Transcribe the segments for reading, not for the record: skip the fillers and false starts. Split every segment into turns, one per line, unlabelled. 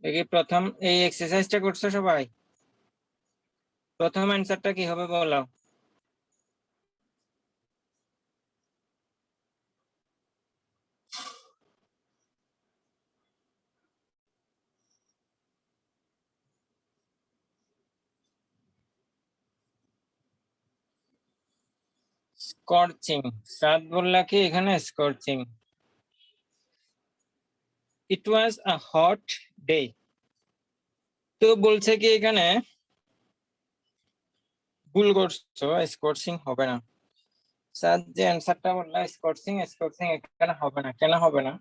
এই প্রথম এই এক্সারসাইজটা করছো সবাই? প্রথম অ্যানসারটা কি হবে বলো? স্কর্চিং। সাদ বললা কি এখানে scorching? It was a hot day. তো বলছে কি এখানে ভুল করছো, স্কর্চিং হবে না। সাদ যে অ্যানসারটা বললা স্কর্চিং, স্কর্চিং এখানে হবে না। কেন হবে না?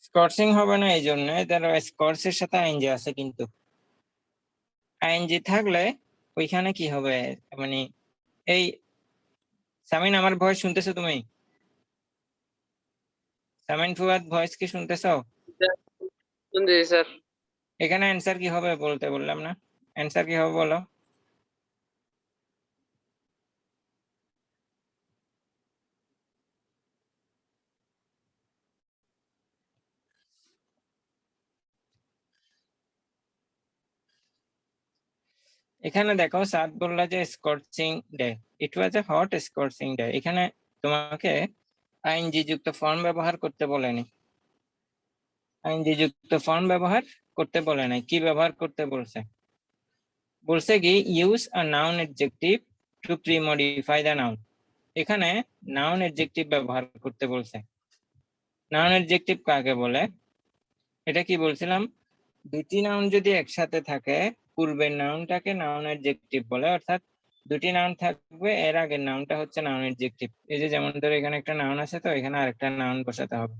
স্কর্চিং হবে না এই জন্য ধরো স্কর্চের সাথে আইএনজি আছে, কিন্তু আইএনজি থাকলে ওইখানে কি হবে, মানে এই সামিন আমার ভয়েস শুনতেছো তুমি? সামিন ফুয়াদ ভয়েস কি শুনতেছো?
শুনছি স্যার।
এখানে অ্যান্সার কি হবে বলতে বললাম না? অ্যান্সার কি হবে বলো? এখানে দেখো সাদ বললা যে স্কর্চিং ডে, ইট ওয়াজ এ হট স্কর্চিং ডে। এখানে তোমাকে আইএনজি যুক্ত ফর্ম ব্যবহার করতে বলেনি। আইএনজি যুক্ত ফর্ম ব্যবহার করতে বলে নাই, কি ব্যবহার করতে বলছে? বলছে কি use a noun adjective two premodify the noun. এখানে নাউন অ্যাডজেক্টিভ ব্যবহার করতে বলছে। নাউন অ্যাডজেক্টিভ কাকে বলে? এটা কি বলছিলাম, দুটি নাউন যদি একসাথে থাকে পূর্বের নাউনটাকে নাউন অ্যাডজেক্টিভ বলে, অর্থাৎ দুটি নাউন থাকবে, এর আগের নাউনটা হচ্ছে নাউন অ্যাডজেক্টিভ। এই যে যেমন ধরো এখানে একটা নাউন আছে, তো এখানে আরেকটা নাউন বসাতে হবে।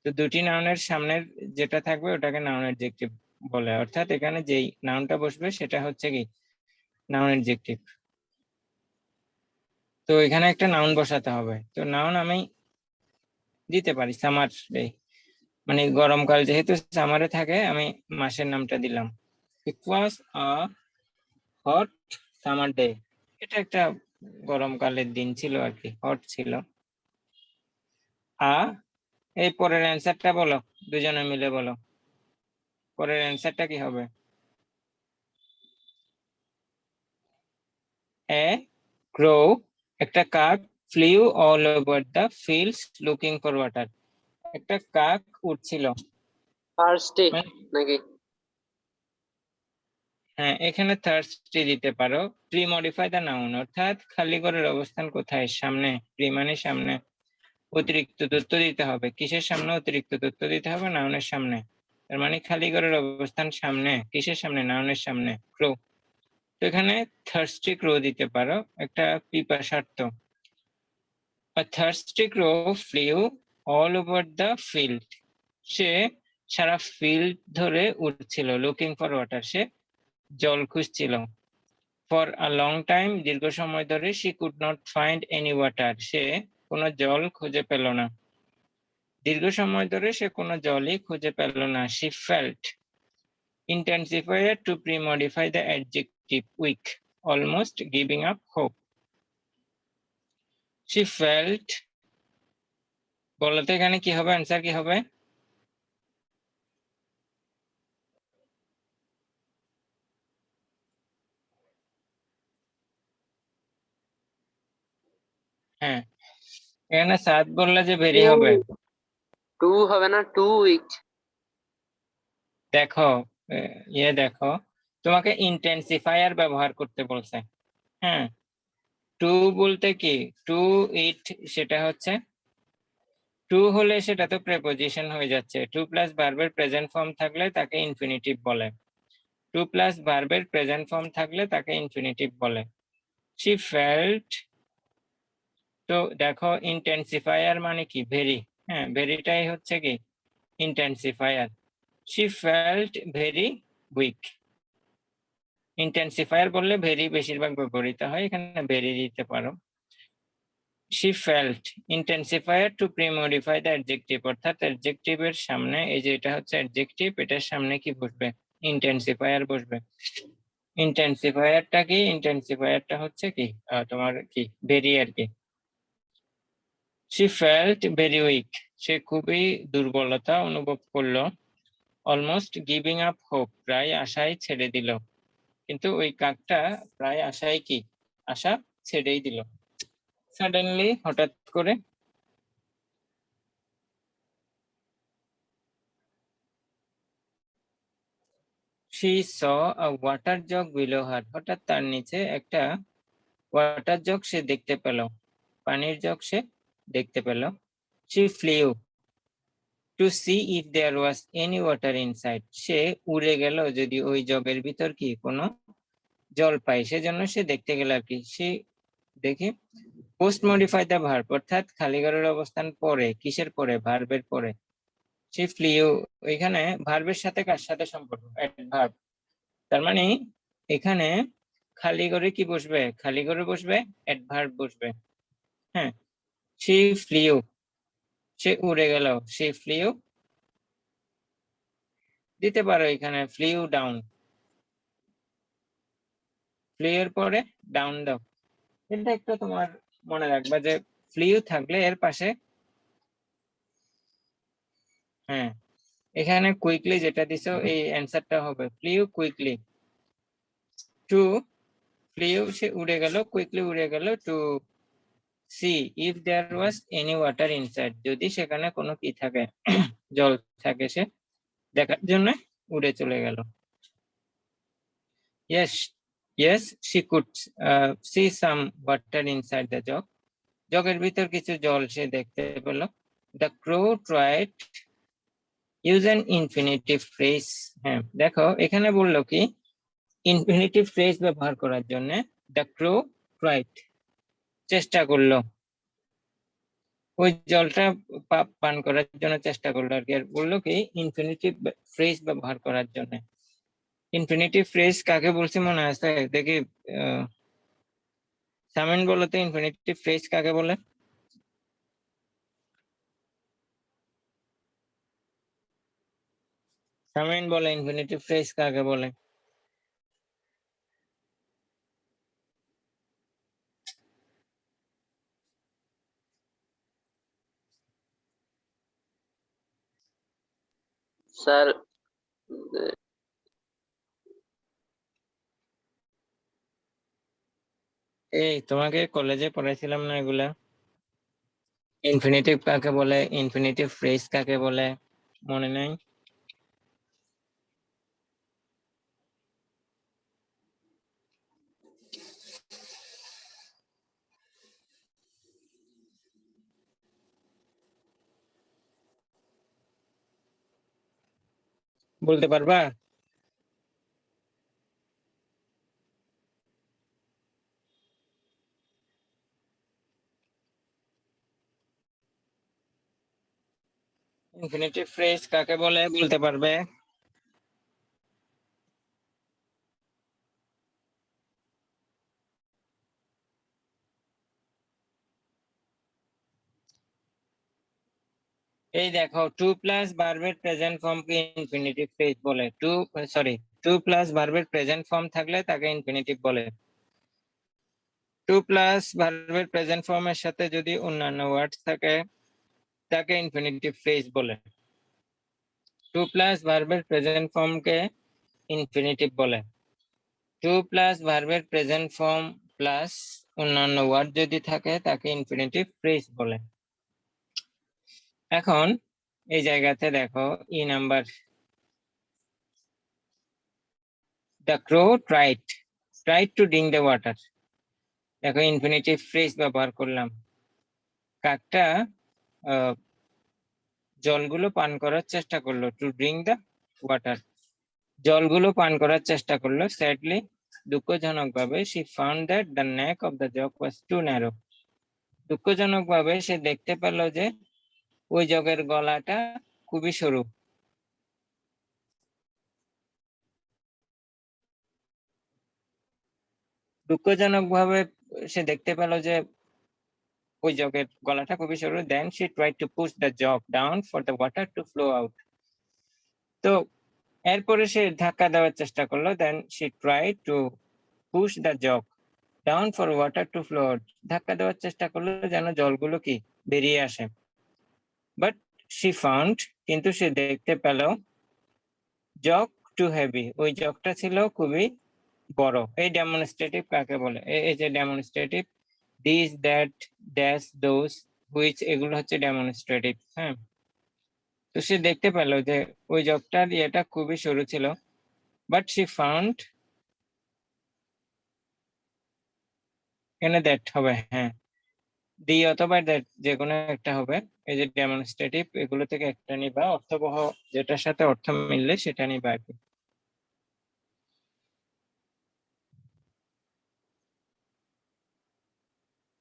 তো দুটি নাউনের সামনের যেটা থাকবে ওটাকে নাউন অ্যাডজেক্টিভ বলে, অর্থাৎ এখানে যেই নাউনটা বসবে সেটা হচ্ছে কি নাউন অ্যাডজেক্টিভ। তো এখানে একটা নাউন বসাতে হবে। তো নাউন আমি দিতে পারি সামার ডে, মানে গরমকাল যেহেতু সামারে থাকে আমি মাসের নামটা দিলাম। ইট ওয়াজ আ হট সামার ডে। এটা একটা গরমকালের দিন ছিল আর কি, হট ছিল। আ এই পরের অ্যান্সারটা বলো, দুজনে মিলে বলো পরের অ্যান্সারটা কি হবে? এ ক্রো, একটা কাক, flew all over the fields looking for water. একটা কাক উড়ছিল।
ফার্স্ট ডে নাকি?
হ্যাঁ, এখানে থার্সডে দিতে পারো। প্রি মডিফাই দ্য নাউন, অর্থাৎ খালি ঘরের অবস্থান কোথায়? সামনে। প্রি মানে সামনে, অতিরিক্ত তথ্য দিতে হবে। কিসের সামনে অতিরিক্ত তথ্য দিতে হবে? নাউনের সামনে। তার মানে খালি ঘরের অবস্থান সামনে, কিসের সামনে? নাউনের সামনে, ক্রো। তো এখানে থার্স্টি ক্রো দিতে পারো, একটা পিপাসার্থ। Thirsty crow flew all over the field, সে সারা ফিল্ড ধরে উড়ছিল। লুকিং ফর ওয়াটার, সে জল খুঁজছিল। ফর আ লং টাইম, দীর্ঘ সময় ধরে। She could not find any water, সে কোনো জল খুঁজে পেল না। দীর্ঘ সময় ধরে সে কোনো জলই খুঁজে পেল না। She felt, intensifier to premodify the adjective weak, almost giving up hope. She felt বলতে এখানে কি হবে? অ্যান্সার কি হবে? হ্যাঁ, এখানে সাদ বললে যে ভেরি হবে।
টু হবে না, টু উইক।
দেখো দেখো, তোমাকে ইন্টেন্সিফায়ার ব্যবহার করতে বলছে। হ্যাঁ, টু বলতে কি, টু ইট, সেটা হচ্ছে টু হলে সেটা তো প্রেপোজিশন হয়ে যাচ্ছে। টু প্লাস ভার্বের প্রেজেন্ট ফর্ম থাকলে তাকে ইনফিনিটিভ বলে। টু প্লাস ভার্বের প্রেজেন্ট ফর্ম থাকলে তাকে ইনফিনিটিভ বলে। শি ফেল্ট, তো দেখো ইন্টেন্সিফায়ার মানে কি? ভেরি। হ্যাঁ, ভেরিটাই হচ্ছে কি intensifier. She felt very weak. Intensifier বললে ভেরি বেশিরভাগ ব্যবহৃত হয়, এখানে ভেরি দিতে পারো। She felt intensifier to premodify the adjective, অর্থাৎ অ্যাডজেক্টিভের সামনে, এই যে এটা হচ্ছে অ্যাডজেক্টিভ, এটার সামনে কি বসবে? ইন্টেন্সিফায়ার বসবে। ইন্টেন্সিফায়ারটা কি? ইন্টেন্সিফায়ারটা হচ্ছে কি তোমার কি ভেরি আর কি। she felt very weak, সে খুবই দুর্বলতা অনুভব করলো। অলমোস্ট গিভিং আপ হোপ, প্রায় আশাই ছেড়ে দিল। কিন্তু ওই কাকটা প্রায় আশাই কি আশা ছেড়েই দিল। সাডেনলি, হঠাৎ করে। she saw a water jug below her, হঠাৎ তার নিচে একটা ওয়াটার জগ সে দেখতে পেল, পানির জগ সে দেখতে পেল। she flew to see if there was any water inside, সে উড়ে গেল যদি ওই জগের ভিতর কি কোনো জল পায়, সেজন্য সে দেখতে গেল আর কি। সে দেখি পোস্ট মডিফাই দ্য ভার্ব, অর্থাৎ খালি ঘরের অবস্থান পরে, কিসের পরে? ভার্বের পরে। সে ফ্লিউ, এখানে ভার্বের সাথে কার সাথে সম্পর্ক? অ্যাডভার্ব। তার মানে এখানে খালি ঘরে কি বসবে? খালি ঘরে বসবে অ্যাডভার্ব বসবে। হ্যাঁ, সে ফ্লিউ, সে উড়ে গেল। সে ফ্লিউ দিতে পারো এখানে, ফ্লিউ ডাউন, ফ্লিউ এর পরে ডাউন দাও। এটা একটু তোমার মনে রাখবা যে ফ্লিউ থাকলে এর পাশে, হ্যাঁ এখানে কুইকলি যেটা দিছো এই অ্যান্সারটা হবে ফ্লিউ কুইকলি। টু ফ্লিউ, সে উড়ে গেল, কুইকলি উড়ে গেল। To see if there was any water inside, যদি সেখানে কোনো কি থাকে জল থাকে, সে দেখার জন্য উড়ে চলে গেল। Yes yes she could see some water inside the jug, জগের ভিতর কিছু জল সে দেখতে পেল। The crow tried use an infinitive phrase. হ্যাঁ দেখো এখানে বললো কি ইনফিনিটিভ ফ্রেজ ব্যবহার করার জন্য। দ্য ক্রো ট্রাইড, চেষ্টা করলো, ওই জলটা পান করার জন্য চেষ্টা করলো আর কি। আর বললো কি ইনফিনিটিভ ফ্রেজ ব্যবহার করার জন্য। ইনফিনিটিভ ফ্রেজ কাকে বলছি মনে আছে দেখি? সামিন বলো তো, ইনফিনিটিভ ফ্রেজ কাকে বলে? সামিন বলে ইনফিনিটিভ ফ্রেজ কাকে বলে?
স্যার
এই তোমাকে কলেজে পড়াইছিলাম না এগুলা? ইনফিনিটিভ কাকে বলে, ইনফিনিটিভ ফ্রেজ কাকে বলে, মনে নাই? বলতে পারবা? ইনফিনিটিভ ফ্রেজ কাকে বলে বলতে পারবে? এই দেখো টু প্লাস ভার্বের প্রেজেন্ট ফর্ম কে ইনফিনিটিভ ফ্রেজ বলে। টু প্লাস ভার্বের প্রেজেন্ট ফর্ম থাকলে তাকে ইনফিনিটিভ বলে। টু প্লাস ভার্বের প্রেজেন্ট ফর্মের সাথে যদি অন্যান্য ওয়ার্ডস থাকে তাকে ইনফিনিটিভ ফ্রেজ বলে। টু প্লাস ভার্বের প্রেজেন্ট ফর্ম কে ইনফিনিটিভ বলে। টু প্লাস ভার্বের প্রেজেন্ট ফর্ম প্লাস অন্যান্য ওয়ার্ড যদি থাকে তাকে ইনফিনিটিভ ফ্রেজ বলে। এখন এই জায়গাতে দেখো E number, the crow tried to drink the water. দেখো ইনফিনিটিভ ফ্রেজ ব্যবহার করলাম। কাকটা জলগুলো পান করার চেষ্টা করলো। টু ড্রিঙ্ক দ্য ওয়াটার, জলগুলো পান করার চেষ্টা করলো। স্যাডলি, দুঃখজনক ভাবে, she found that the neck of the jug was too narrow, দুঃখজনক ভাবে সে দেখতে পেল যে ওই জগের গলাটা খুবই সরু। দুঃখজনক ভাবে সে দেখতে পেল যে ওই জগের গলাটা খুবই সরু। then she tried to push the jug down for the water to flow out, তো এরপরে সে ধাক্কা দেওয়ার চেষ্টা করলো, then she try to push the jug down for water to flow out. ধাক্কা দেওয়ার চেষ্টা করলো যেন জলগুলো কি বেরিয়ে আসে। বাট শি ফাউন্ড, কিন্তু সে দেখতে পেল, জগ টু হেভি, ওই জগটা ছিল খুবই বড়। এই ডেমনস্ট্রেটিভ কাকে বলে? এই যে demonstrative, this, that, that's, those, which, এগুলো হচ্ছে ডেমনস্ট্রেটিভ। হ্যাঁ, তো সে দেখতে পেল যে ওই জগটার ইয়েটা খুবই সরু ছিল। বাট শি ফাউন্ড, এখানে দ্যাট হবে, হ্যাঁ, দি অথবা দ্যাট, যে কোনো একটা হবে। এই যে ডেমনস্ট্রেটিভ, এগুলো থেকে একটা নিবা, অর্থবহ যেটার সাথে অর্থ মিললে সেটা নিবা আর কি।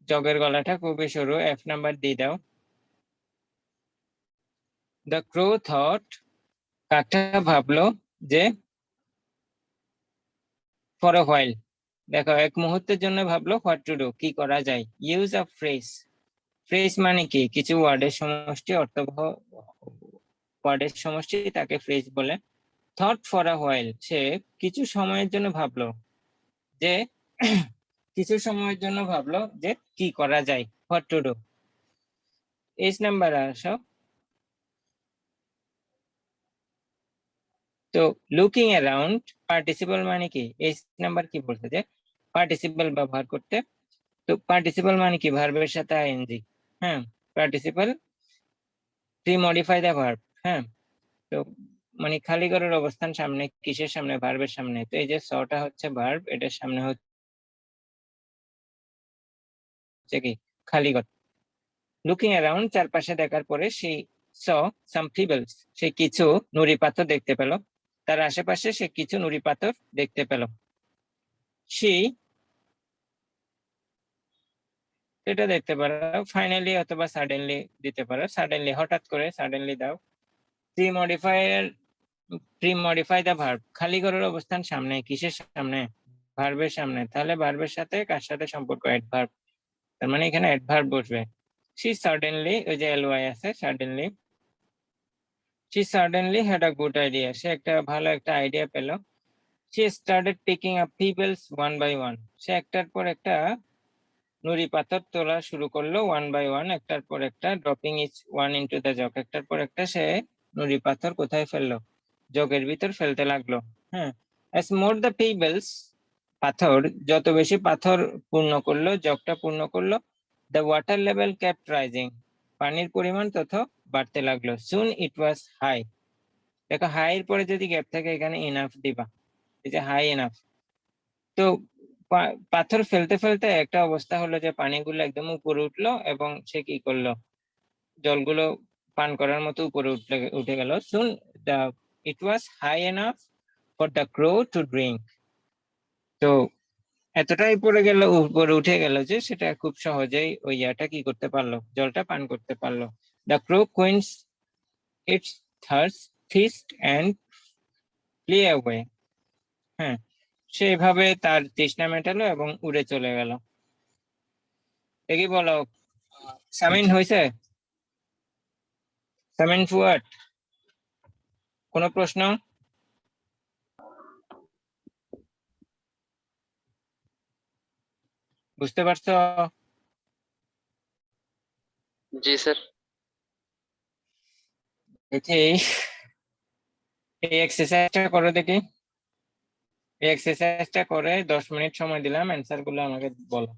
জগের গলাটা খুবই সরু, এফ নাম্বার দিয়ে দাও। দ্য ক্রো থট, কাকটা ভাবলো যে, ফর আ হোয়াইল, দেখো এক মুহূর্তের জন্য ভাবলো, হোয়াট টু ডু, কি করা যায়। ইউজ আ ফ্রেজ, ফ্রেজ মানে কি? কিছু ওয়ার্ডের সমষ্টি, অর্থবহ ওয়ার্ডের সমষ্টি, তাকে ফ্রেজ বলে। থট ফর আ হোয়াইল, সে কিছু সময়ের জন্য ভাবলো যে কিছু সময়ের জন্য ভাবলো যে কি করা যায়, what to do. H number আসো। তো লুকিং অ্যারাউন্ড, পার্টিসিপল মানে কি? এইচ নাম্বার কি বলছে যে পার্টিসিপল ব্যবহার করতে। তো পার্টিসিপল মানে কি? ভার্বের সাথে আইএনজি। হ্যাঁ, participle pre modify the verb. হ্যাঁ, তো মানে খালি ঘরের অবস্থান সামনে, কিসের সামনে? ভার্বের সামনে। তো এই যে সটা হচ্ছে ভার্ব, এটার সামনে হচ্ছে কি? খালি ঘর। লুকিং অ্যারাউন্ড, চারপাশে দেখার পরে সেই স সাম ফিবলস, সে কিছু নুড়ি পাথর দেখতে পেল। তার আশেপাশে সে কিছু নুড়ি পাথর দেখতে পেল। সে এটা দেখতে পারো, ফাইনালি অথবা সাডেনলি দিতে পারো। সাডেনলি, হঠাৎ করে, সাডেনলি দাও। Pre modifier, pre modify the verb, খালি ঘরের অবস্থান সামনে, কিসের সামনে? ভার্বের সামনে। তাহলে ভার্বের সাথে কার সাথে সম্পর্ক? অ্যাডভার্ব, তার মানে এখানে অ্যাডভার্ব বসবে। শি সাডেনলি, ওই যে এলওয়াই আছে, suddenly, she suddenly had a good idea, সে একটা ভালো একটা আইডিয়া পেল। She started picking up pebbles one by one, সে একটার পর একটা নুড়ি পাথর তোলা শুরু করলো, ওয়ান বাই ওয়ান, একটার পর একটা, dropping each one into the jug, একটার পর একটা সে নুড়ি পাথর কোথায় ফেললো? জগের ভিতর ফেলতে লাগলো। হ্যাঁ, as more the pebbles, পাথর, যত বেশি পাথর পূর্ণ করলো, জগটা পূর্ণ করলো, the water level kept rising, পানির পরিমাণ তত বাড়তে লাগলো। soon it was high, দেখো হাই এর পরে যদি গ্যাপ থাকে এখানে ইনাফ দিবা, এই যে হাই ইনাফ। তো পাথর ফেলতে ফেলতে একটা অবস্থা হলো যে পানিগুলো একদম উপরে উঠলো এবং সে কি করলো? জলগুলো পান করার মতো উপরে উঠে গেল। Soon the it was high enough for the crow to drink. তো এতটাই পড়ে গেল, উপরে উঠে গেল যে সেটা খুব সহজেই ওই ইয়াটা কি করতে পারলো? জলটা পান করতে পারলো। The crow quenched its thirst first and flew away. হ্যাঁ, সেভাবে তার তৃষ্ণা মেটালো এবং উড়ে চলে গেল। দেখি বলো, সামিন হয়েছে? সামিন ফুয়াদ, কোনো প্রশ্ন? বুঝতে পারছো?
জি স্যার।
দেখি এই এক্সারসাইজটা করো দেখি। এই এক্সারসাইজটা করে 10 মিনিট সময় দিলাম, অ্যান্সার গুলো আমাকে বলো।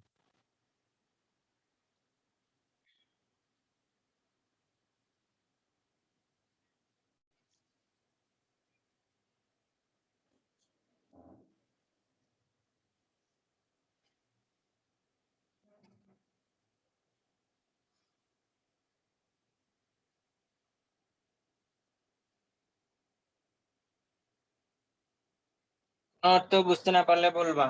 অর্থ বুঝতে না পারলে বলবা।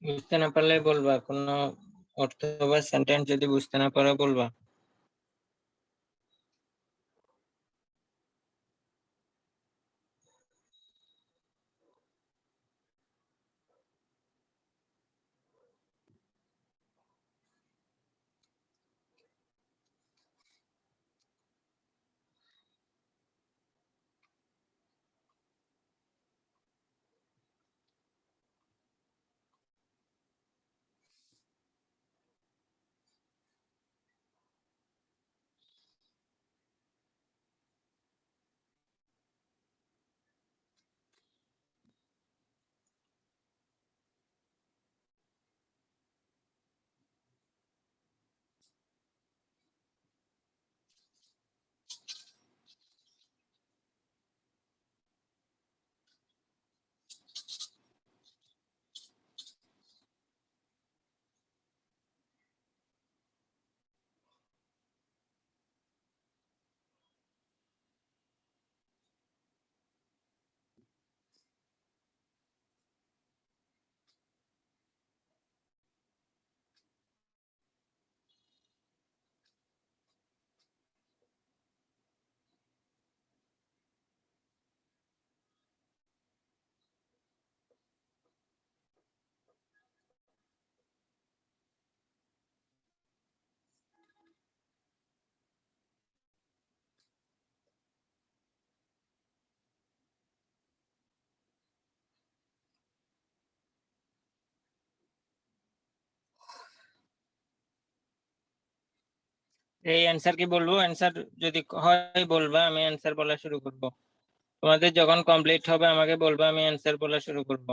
বুঝতে না পারলে বলবা, কোনো অর্থ বা সেন্টেন্স যদি বুঝতে না পারো বলবা। এই অ্যান্সার কি বলবো? অ্যান্সার যদি হয় বলবা, আমি অ্যান্সার বলা শুরু করব। তোমাদের যখন কমপ্লিট হবে আমাকে বলবা, আমি অ্যান্সার বলা শুরু করব।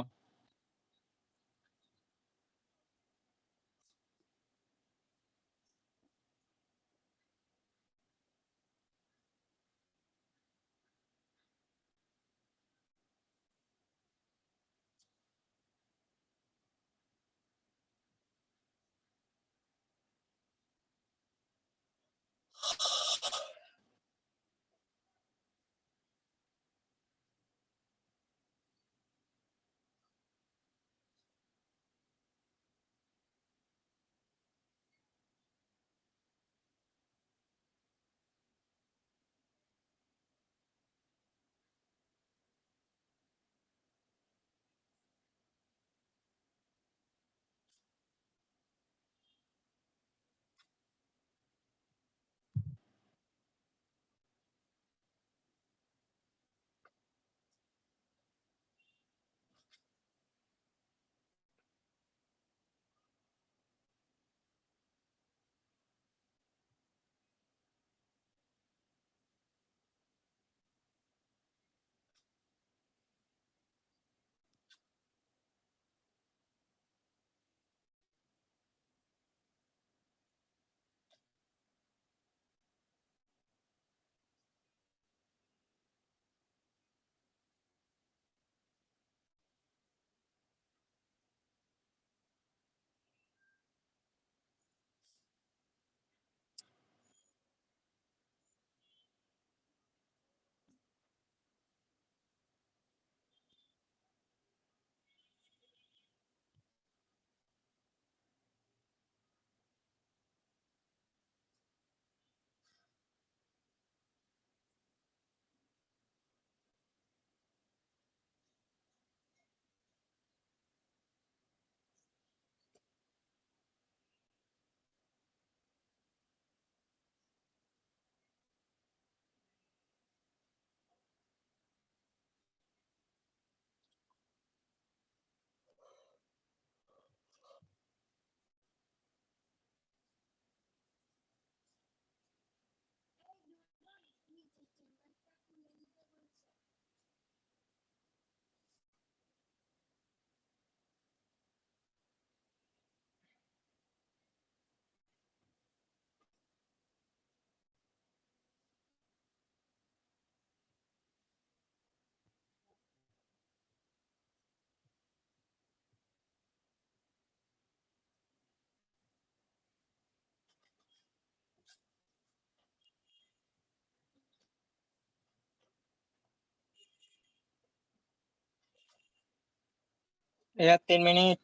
এরা 3 মিনিট।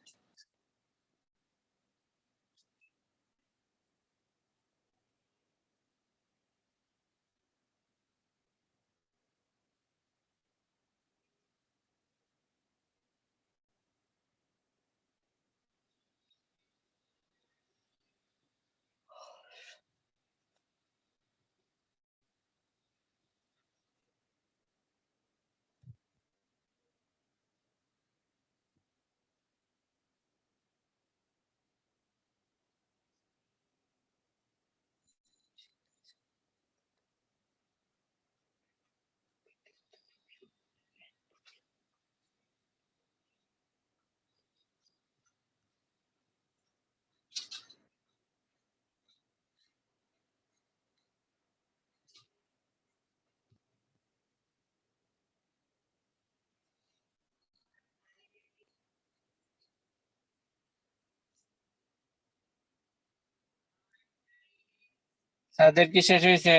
তাদের কি শেষ হয়েছে?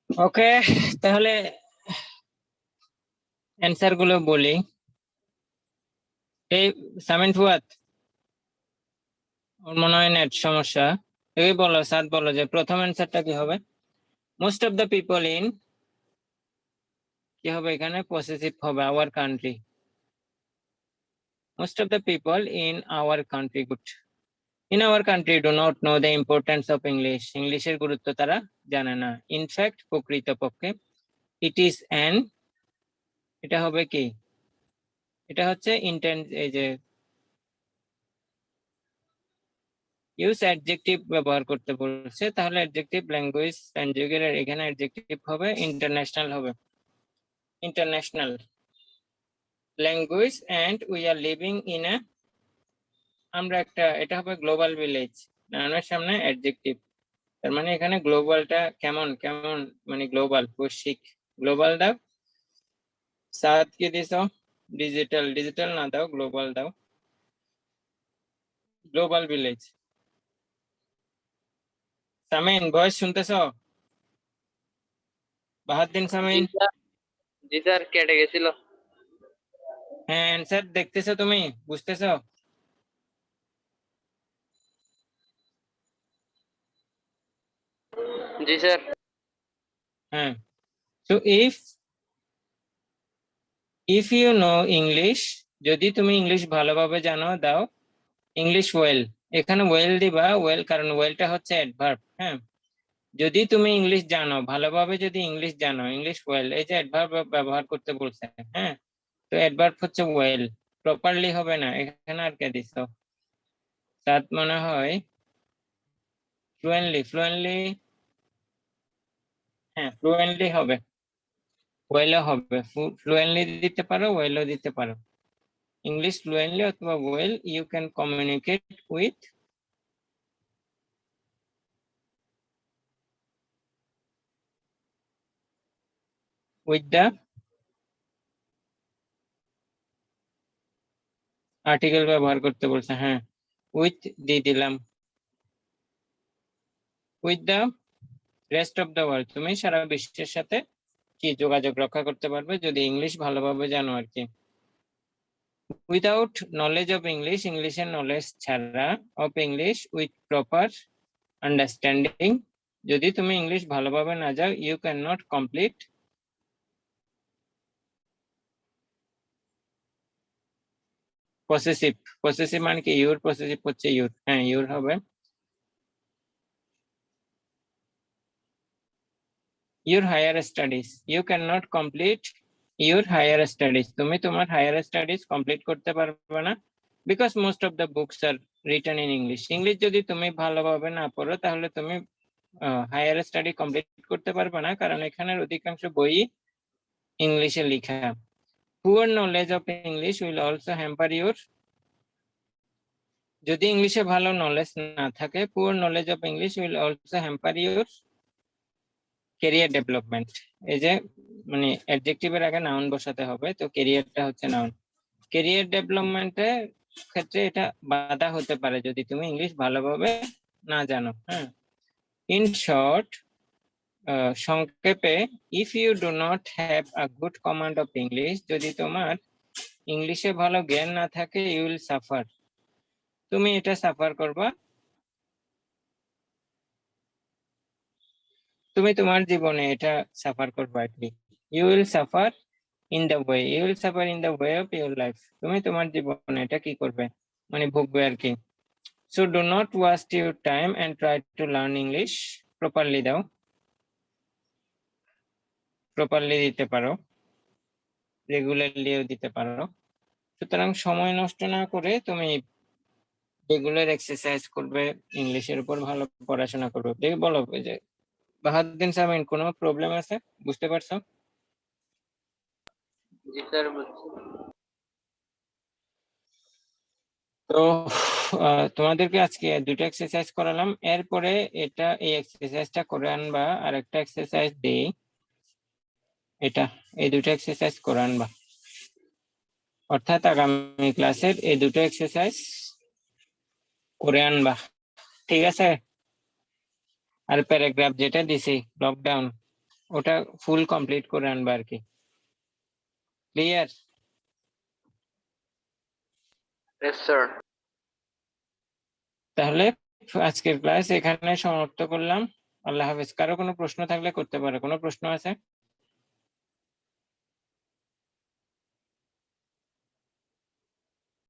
ওকে, তাহলে অ্যান্সার গুলো বলি। এই সামিন ফুয়াদ, ওর মনে হয় নেট সমস্যা। এই বলো সাদ, বলো যে প্রথম অ্যান্সারটা কি হবে? Most of the people in, কি হবে এখানে? পসেসিভ হবে our country. Most of the people in our country do not know the importance of English. ইংলিশের গুরুত্ব তারা জানে না। In fact, প্রকৃতপক্ষে it is an, এটা হবে কি, এটা হচ্ছে এই যে ইউজ অ্যাডজেক্টিভ ব্যবহার করতে বলছে, তাহলে অ্যাডজেক্টিভ ল্যাঙ্গুয়েজ কনজুগেট, এখানে অ্যাডজেক্টিভ হবে ইন্টারন্যাশনাল হবে, international language and we are living in a, আমরা একটা, এটা হবে গ্লোবাল ভিলেজ, নামের সামনে অ্যাডজেক্টিভ, তার মানে এখানে গ্লোবালটা কেমন কেমন মানে গ্লোবাল, বৈশ্বিক, গ্লোবাল দাও। সাত কি দিছো? ডিজিটাল, ডিজিটাল না দাও, গ্লোবাল দাও, গ্লোবাল ভিলেজ। সামিন ভয়েস শুনতেছো? বাহাদ্দিন সামিন,
জি স্যার, কেটে গেছিল।
হ্যাঁ অ্যান্সার দেখতেছো তুমি, বুঝতেছো?
জি স্যার।
হ্যাঁ, so if you know English, যদি তুমি ইংলিশ ভালোভাবে জানো, দাও ইংলিশ ওয়েল, এখানে ওয়েল দিবা, ওয়েল কারণ ওয়েলটা হচ্ছে অ্যাডভার্ব। হ্যাঁ, যদি তুমি ইংলিশ জানো ভালোভাবে, যদি ইংলিশ জানো, ইংলিশ ওয়েল, এই যে অ্যাডভার্ব ব্যবহার করতে বলছে। হ্যাঁ, তো অ্যাডভার্ব হচ্ছে ওয়েল, প্রপারলি হবে না, এখানে আর কে দিছো? সাত মনে হয় ফ্লুয়েন্টলি, ফ্লুয়েন্টলি, হ্যাঁ ফ্লুয়েন্টলি হবে, ওয়েলও হবে, ফ্লুয়েন্টলি দিতে পারো, ওয়েলও দিতে পারো। ইংলিশ ফ্লুয়েন্টলি অথবা well, you can communicate with the article ব্যবহার করতে বলছে। হ্যাঁ, উইথ দিয়ে দিলাম, with the rest of the world, তুমি সারা বিশ্বের সাথে কি যোগাযোগ রক্ষা করতে পারবে যদি ইংলিশ ভালোভাবে জানো আর কি। উইদাউট নলেজ অফ ইংলিশ, ইংলিশের নলেজ ছাড়া, of English with proper understanding, যদি তুমি ইংলিশ ভালোভাবে না যাও, you can not complete possessive, possessive মানে কি ইউর, পসেসিভ হচ্ছে ইউর, হ্যাঁ ইউর হবে, your higher studies, you cannot complete your higher studies, তুমি তোমার higher studies complete করতে পারবে না, because most of the books are written in English. English যদি তুমি ভালোভাবে না পড়ো তাহলে তুমি হায়ার স্টাডি কমপ্লিট করতে পারবে না, কারণ এখানের অধিকাংশ বই ইংলিশে লেখা। Poor knowledge of English will also hamper your, যদি ইংলিশে ভালো নলেজ না থাকে, poor knowledge of English will also hamper your career development, এই যে মানে অ্যাডজেক্টিভের আগে নাউন বসাতে হবে, তো ক্যারিয়ারটা হচ্ছে নাউন, ক্যারিয়ার ডেভেলপমেন্টের ক্ষেত্রে এটা বাধা হতে পারে যদি তুমি ইংলিশ ভালোভাবে না জানো। হ্যাঁ, ইন শর্ট, সংক্ষেপে, if you do not have a good command of English, যদি তোমার ইংলিশে ভালো জ্ঞান না থাকে, ইউ উইল সাফার, তুমি এটা সাফার করবা, তুমি তোমার জীবনে এটা সাফার করবা আর কি, you will suffer in the way, you will suffer in the way of your life, তুমি তোমার জীবনে এটা কি করবে মানে ভুগবে আর কি। So do not waste your time and try to learn English properly, দাও প্রপারলি দিতে পারো, রেগুলারলিও দিতে পারো। সুতরাং সময় নষ্ট না করে তুমি রেগুলার এক্সারসাইজ করবে, ইংলিশের উপর ভালো পড়াশোনা করবে। দেখে বলো যে বাহাদ্দিন সামিন, কোনো প্রবলেম আছে, বুঝতে পারছো?
জি স্যার, বুঝছি।
তো তোমাদেরকে আজকে দুটো এক্সারসাইজ করালাম, এরপরে এটা এই এক্সারসাইজটা করে আনবা, আর একটা এক্সারসাইজ দিই, এটা এই দুটো এক্সারসাইজ করে আনবা, অর্থাৎ আগামী ক্লাসের এই দুটো এক্সারসাইজ করে আনবা, ঠিক আছে? আর প্যারাগ্রাফ যেটা দিছি লকডাউন, ওটা ফুল কমপ্লিট করে আনবা আর কি, ক্লিয়ার?
Yes sir.
তাহলে আজকের ক্লাস এখানে সমাপ্ত করলাম, আল্লাহ হাফেজ। কারো কোনো প্রশ্ন থাকলে করতে পারো, কোনো প্রশ্ন আছে?